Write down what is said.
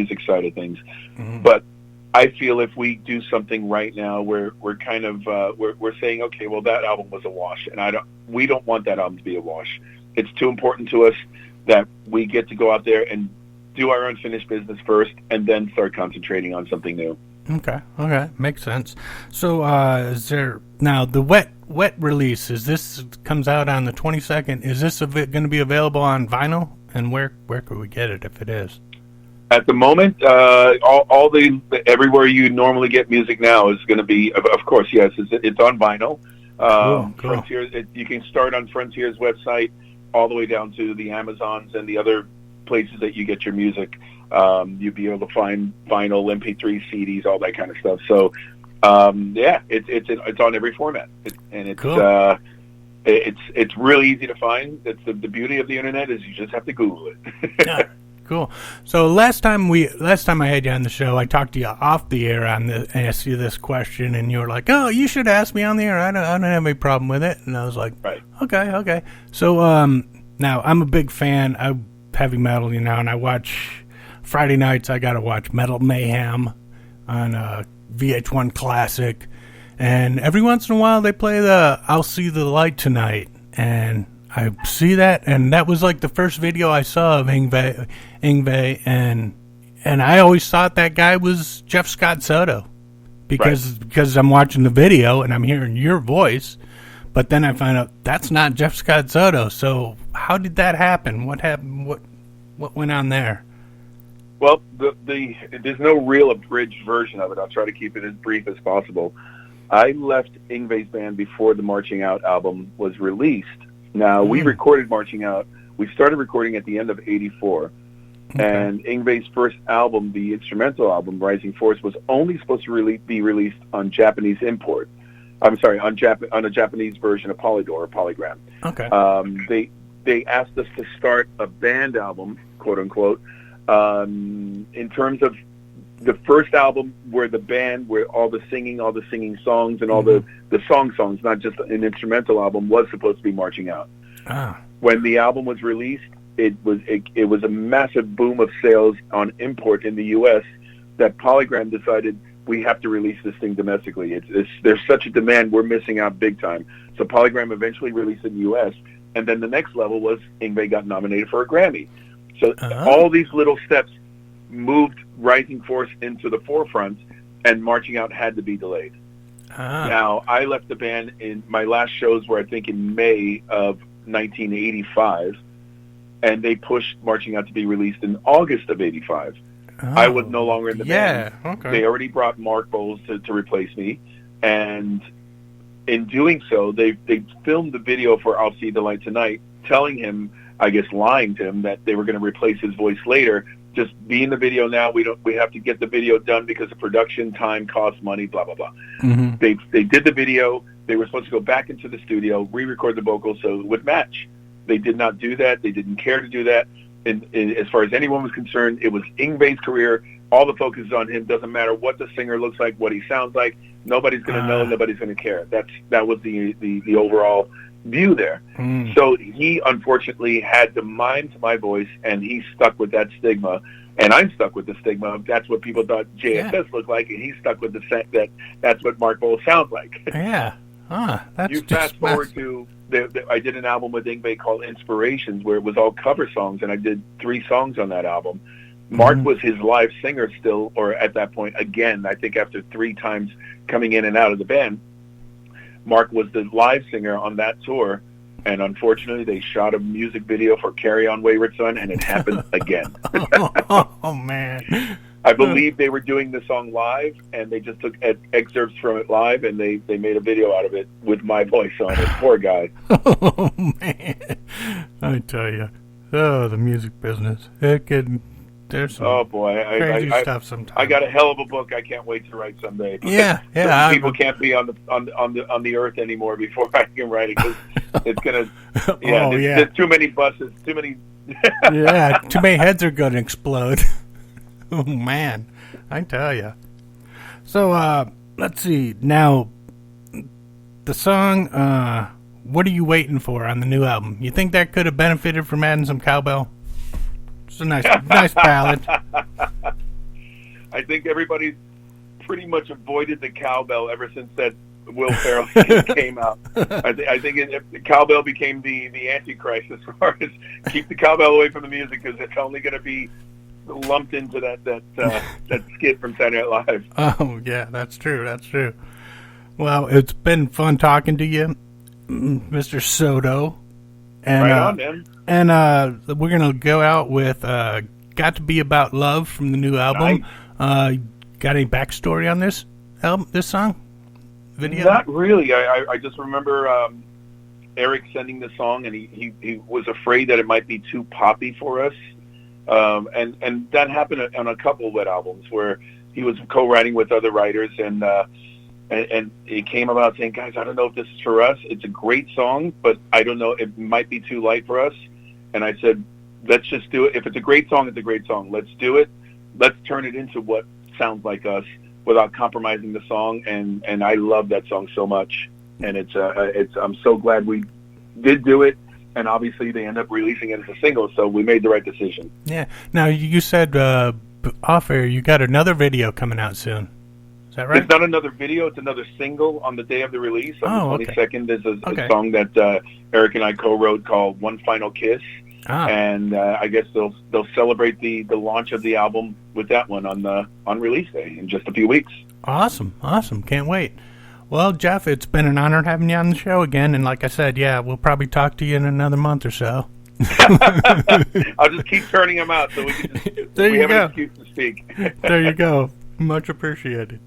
music side of things. But I feel if we do something right now, we're kind of we're saying, okay, well, that album was a wash, and we don't want that album to be a wash. It's too important to us that we get to go out there and do our unfinished business first, and then start concentrating on something new. Okay, makes sense. So, is there now the wet release? Is this comes out on the 22nd? Is this going to be available on vinyl? And where could we get it if it is? At the moment, everywhere you normally get music now is going to be, of course, yes, it's on vinyl. Cool. Frontier, you can start on Frontier's website all the way down to the Amazons and the other places that you get your music. You'll be able to find vinyl, MP3, CDs, all that kind of stuff. So, it's on every format, cool. It's really easy to find. It's the beauty of the internet is you just have to Google it. Yeah, cool. So last time I had you on the show, I talked to you off the air and asked you this question, and you were like, "Oh, you should ask me on the air. I don't have any problem with it." And I was like, right. Okay. So now I'm a big fan of heavy metal, and I watch Friday nights. I gotta watch Metal Mayhem on VH1 Classic. And every once in a while, they play I'll See the Light Tonight. And I see that, and that was like the first video I saw of Yngwie, and I always thought that guy was Jeff-Scott-Soto because I'm watching the video, and I'm hearing your voice, but then I find out that's not Jeff-Scott-Soto. So how did that happen? What happened? What went on there? Well, there's no real abridged version of it. I'll try to keep it as brief as possible. I left Yngwie's band before the Marching Out album was released. Now, we recorded Marching Out. We started recording at the end of '84. Okay. And Yngwie's first album, the instrumental album, Rising Force, was only supposed to be released on Japanese import. I'm sorry, on a Japanese version of Polydor or Polygram. Okay. They asked us to start a band album, quote unquote, in terms of the first album where all the singing songs and all the songs, not just an instrumental album, was supposed to be Marching Out. When the album was released, it was a massive boom of sales on import in the U.S. that Polygram decided we have to release this thing domestically. There's such a demand, we're missing out big time. So Polygram eventually released it in the U.S., and then the next level was Yngwie got nominated for a Grammy. So all these little steps moved Rising Force into the forefront, and Marching Out had to be delayed. Now, I left the band in my last shows were, I think, in May of 1985, and they pushed Marching Out to be released in August of '85. I was no longer in the band. Okay. They already brought Mark Bowles to replace me, and in doing so, they filmed the video for I'll See the Light Tonight, telling him, I guess lying to him, that they were going to replace his voice later. Just be in the video now. We have to get the video done because the production time costs money, blah, blah, blah. Mm-hmm. They did the video. They were supposed to go back into the studio, re-record the vocals so it would match. They did not do that. They didn't care to do that. And as far as anyone was concerned, it was Yngwie's career. All the focus is on him. Doesn't matter what the singer looks like, what he sounds like. Nobody's going to know. Nobody's going to care. That was the overall view there. So he unfortunately had to mime to my voice, and he stuck with that stigma, and I'm stuck with the stigma. That's what people thought JSS looked like, and he's stuck with the fact that that's what Mark Bowles sounds like. That's you fast forward to I did an album with Yngwie called Inspirations, where it was all cover songs, and I did 3 songs on that album. Mark was his live singer still, or at that point, again, I think after 3 times coming in and out of the band, Mark was the live singer on that tour, and unfortunately they shot a music video for Carry On Wayward Son, and it happened again. Oh, man. I believe they were doing the song live, and they just took excerpts from it live, and they made a video out of it with my voice on it. Poor guy. Oh, man. I tell you. Oh, the music business. There's some crazy stuff sometimes. I got a hell of a book I can't wait to write someday. Yeah. People can't be on the earth anymore before I can write it, because it's gonna. There's too many buses, too many. Too many heads are gonna explode. Oh man, I tell you. So let's see now. The song, "What Are You Waiting For" on the new album. You think that could have benefited from adding some cowbell? It's a nice ballad. I think everybody's pretty much avoided the cowbell ever since that Will Ferrell came out. I think the cowbell became the antichrist as far as keep the cowbell away from the music, because it's only going to be lumped into that skit from Saturday Night Live. Oh yeah, that's true. That's true. Well, it's been fun talking to you, Mr. Soto. And, right on, man. And we're gonna go out with "Got to Be About Love" from the new album. Nice. Got any backstory on this album, this song? Video? Not really. I just remember Eric sending the song, and he was afraid that it might be too poppy for us. And that happened on a couple of W.E.T albums where he was co-writing with other writers, and it came about saying, guys, I don't know if this is for us. It's a great song, but I don't know. It might be too light for us. And I said, let's just do it. If it's a great song, it's a great song. Let's do it. Let's turn it into what sounds like us without compromising the song. And I love that song so much. And I'm so glad we did do it. And obviously they end up releasing it as a single, so we made the right decision. Yeah. Now, you said off air you got another video coming out soon. Is that right? It's not another video. It's another single on the day of the release. On the 22nd, there's a song that Eric and I co-wrote called "One Final Kiss." And I guess they'll celebrate the launch of the album with that one on release day in just a few weeks. Awesome. Can't wait. Well, Jeff, it's been an honor having you on the show again. And like I said, yeah, we'll probably talk to you in another month or so. I'll just keep turning them out so we can have an excuse to speak. There you go. Much appreciated.